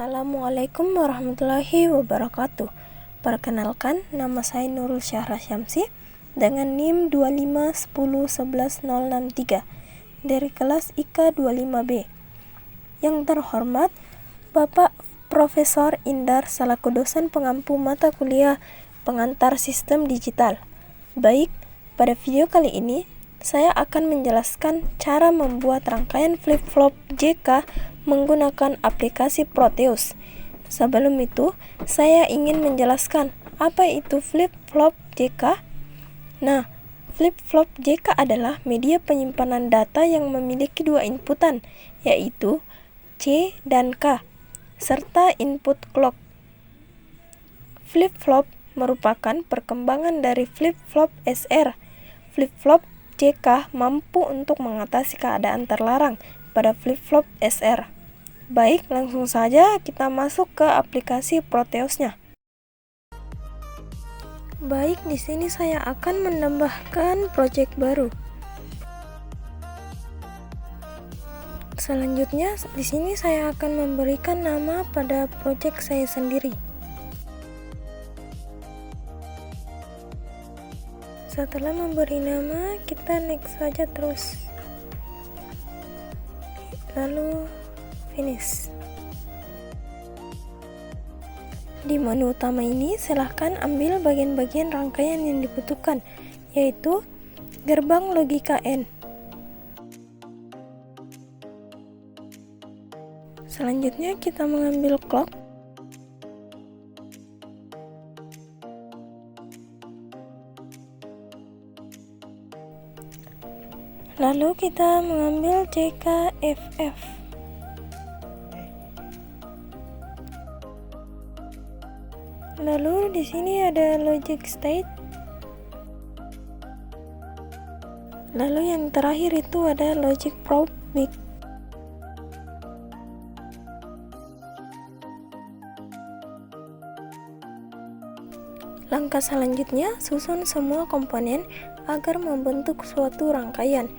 Assalamualaikum warahmatullahi wabarakatuh. Perkenalkan, nama saya Nurul Syahra Syamsi dengan NIM 251011063 dari kelas IKA 25B. Yang terhormat Bapak Profesor Indar selaku dosen pengampu mata kuliah pengantar sistem digital. Baik, pada video kali ini saya akan menjelaskan cara membuat rangkaian flip-flop JK menggunakan aplikasi Proteus. Sebelum itu, saya ingin menjelaskan apa itu flip-flop JK. Nah, flip-flop JK adalah media penyimpanan data yang memiliki dua inputan, yaitu C dan K, serta input clock. Flip-flop merupakan perkembangan dari flip-flop SR. Flip-flop JK mampu untuk mengatasi keadaan terlarang pada flip-flop SR. Baik, langsung saja kita masuk ke aplikasi Proteusnya. Baik, di sini saya akan menambahkan project baru. Selanjutnya, di sini saya akan memberikan nama pada project saya sendiri. Setelah memberi nama, kita next saja terus. Lalu finish. Di menu utama ini, silahkan ambil bagian-bagian rangkaian yang dibutuhkan, yaitu gerbang logika N. Selanjutnya kita mengambil clock. Lalu kita mengambil CKFF. Lalu di sini ada logic state. Lalu yang terakhir itu ada logic probe big. Langkah selanjutnya, susun semua komponen agar membentuk suatu rangkaian.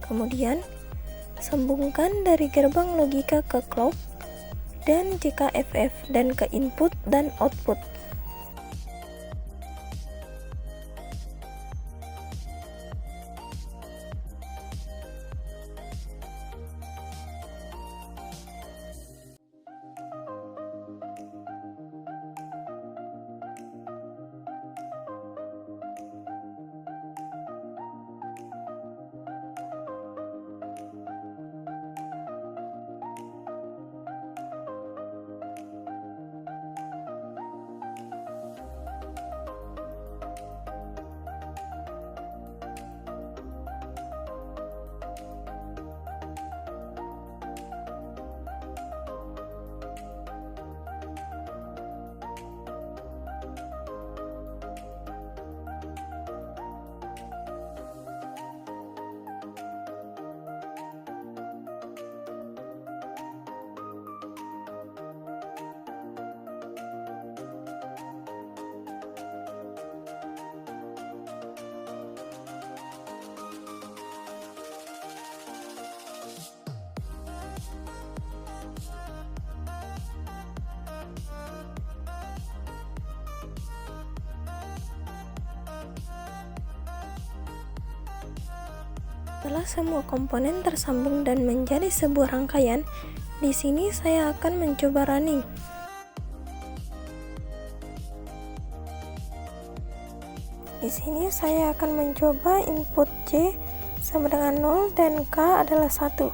Kemudian, sambungkan dari gerbang logika ke clock dan CKFF dan ke input dan output. Setelah semua komponen tersambung dan menjadi sebuah rangkaian, di sini saya akan mencoba running. Di sini saya akan mencoba input C sama dengan 0 dan K adalah 1.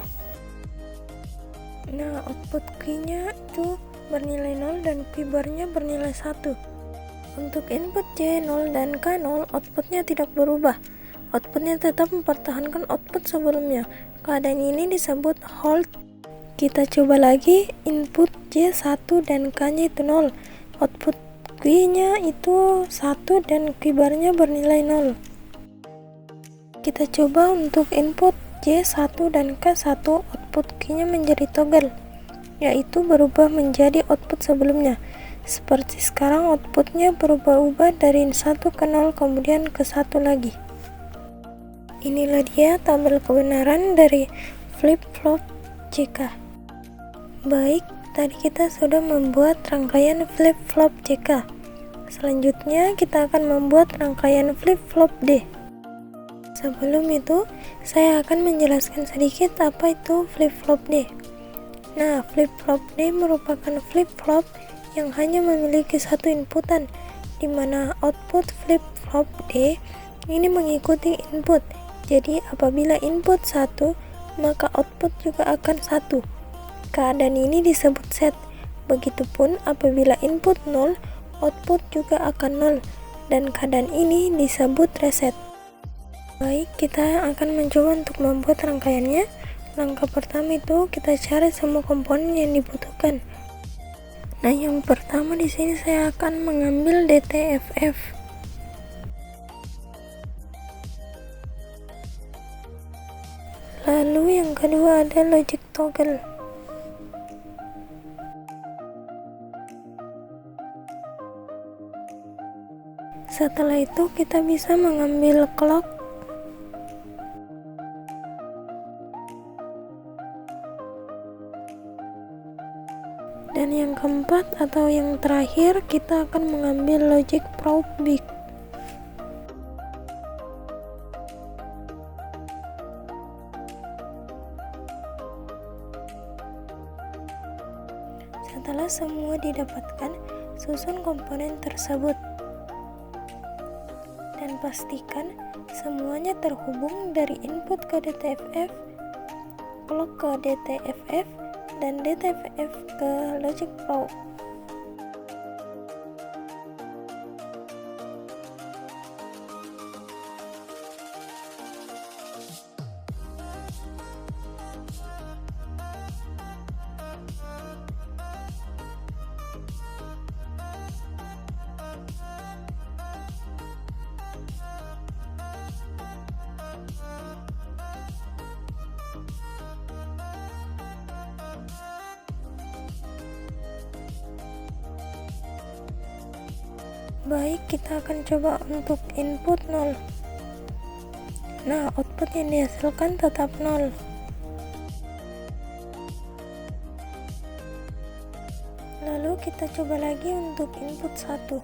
Nah, output Q-nya itu bernilai 0 dan Q-bar-nya bernilai 1. Untuk input C 0 dan K 0, outputnya tidak berubah. Outputnya tetap mempertahankan output sebelumnya. Keadaan ini disebut hold. Kita coba lagi, input C 1 dan K nya itu 0. output Q-nya itu 1 dan Q barnya bernilai 0. Kita coba untuk input J1 dan K1, output Q-nya menjadi toggle, yaitu berubah menjadi output sebelumnya. Seperti sekarang outputnya berubah-ubah dari 1 ke 0 kemudian ke 1 lagi. Inilah dia tabel kebenaran dari flip-flop JK. Baik, tadi kita sudah membuat rangkaian flip-flop JK. Selanjutnya kita akan membuat rangkaian flip-flop D. Sebelum itu, saya akan menjelaskan sedikit apa itu flip-flop D. Nah, flip-flop D merupakan flip-flop yang hanya memiliki satu inputan, di mana output flip-flop D ini mengikuti input. Jadi, apabila input 1, maka output juga akan 1. Keadaan ini disebut set. Begitupun apabila input 0, output juga akan 0. Dan keadaan ini disebut reset. Baik, kita akan mencoba untuk membuat rangkaiannya. Langkah pertama itu kita cari semua komponen yang dibutuhkan. Nah, yang pertama di sini saya akan mengambil DTFF. Lalu yang kedua ada logic toggle. Setelah itu kita bisa mengambil clock. Dan yang keempat atau yang terakhir kita akan mengambil logic probe big. Setelah semua didapatkan, susun komponen tersebut dan pastikan semuanya terhubung dari input ke DTFF, clock ke DTFF, dan DTFF ke logic probe. Baik, kita akan coba untuk input 0. Nah, output yang dihasilkan tetap 0. Lalu kita coba lagi untuk input 1.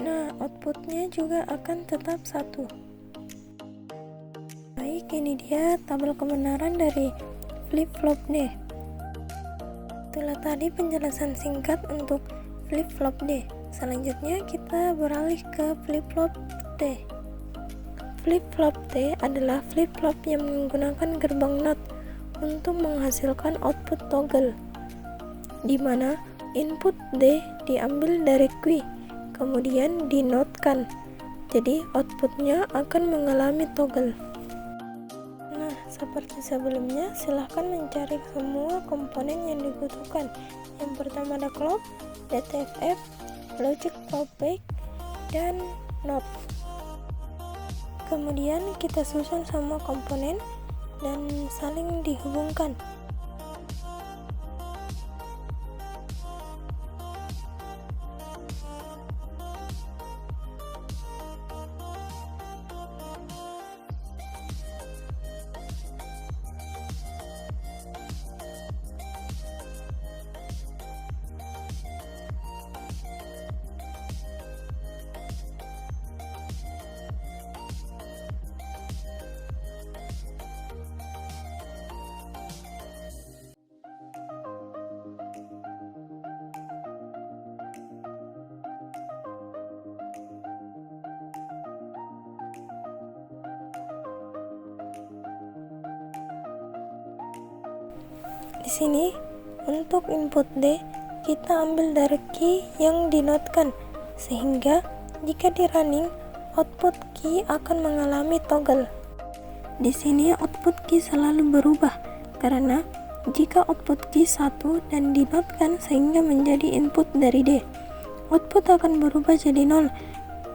Nah, outputnya juga akan tetap 1. Baik, ini dia tabel kebenaran dari flip-flop D. Itulah tadi penjelasan singkat untuk flip-flop D. Selanjutnya kita beralih ke flip-flop T. Flip-flop T adalah flip-flop yang menggunakan gerbang NOT untuk menghasilkan output toggle, di mana input D diambil dari Q, kemudian dinotkan, jadi outputnya akan mengalami toggle. Nah, seperti sebelumnya, silahkan mencari semua komponen yang dibutuhkan. Yang pertama ada clock, DTFF, logic probe big, dan not. Kemudian kita susun semua komponen dan saling dihubungkan. Di sini untuk input D kita ambil dari key yang dinotkan, sehingga jika di running output key akan mengalami toggle. Di sini output key selalu berubah karena jika output key 1 dan dinotkan sehingga menjadi input dari D, output akan berubah jadi 0.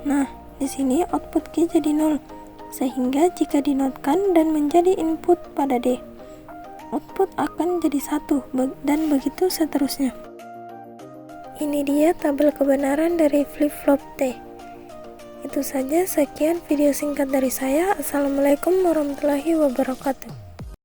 Nah, di sini output key jadi 0, sehingga jika dinotkan dan menjadi input pada D, output akan jadi 1 dan begitu seterusnya. Ini dia tabel kebenaran dari flip-flop T. Itu saja, sekian video singkat dari saya. Assalamualaikum warahmatullahi wabarakatuh.